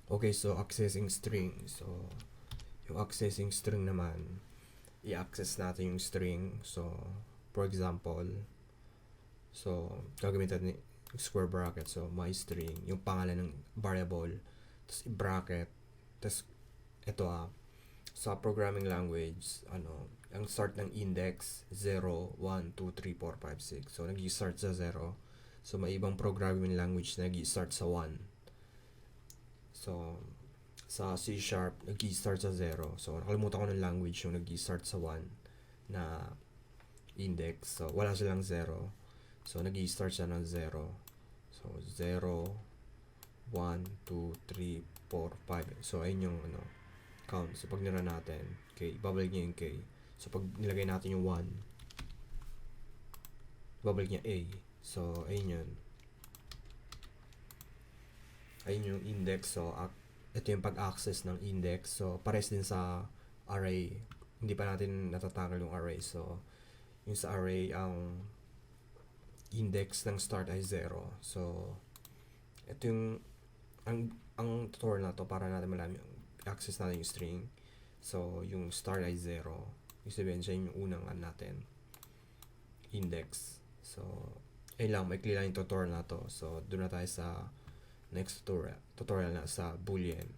Okay, so accessing string. So, yung accessing string naman, i-access natin yung string. So, for example, gagamitan natin yung square bracket. So, my string, yung pangalan ng variable, tapos i-bracket, tapos ito sa programming language, ang start ng index 0, 1, 2, 3, 4, 5, 6. So, nag-start sa 0. So, may ibang programming language na nag-start sa 1. So, sa C#, nag-start sa 0. So, nakalimutan ko ng language yung nag-start sa 1 na index. So, wala silang 0. So, nag-start siya ng 0. So, 0, 1, 2, 3, 4, 5. So, ayun yung count. So, pag nira natin, K, babalik niya yung K. So, pag nilagay natin yung 1, babalik niya A. So, ayun yun. Ayun yung index. So, ito yung pag-access ng index. So, pares din sa array. Hindi pa natin natatakal yung array. So, yung sa array, ang index ng start ay 0. So, ito yung ang tutorial na to para natin malaman yung access natin yung string. So, yung start ay 0. Yung sabihin siya yung unang natin. Index. So, ayun lang. Maikli lang yung tutorial na to. So, doon na tayo sa next tutorial na sa Boolean.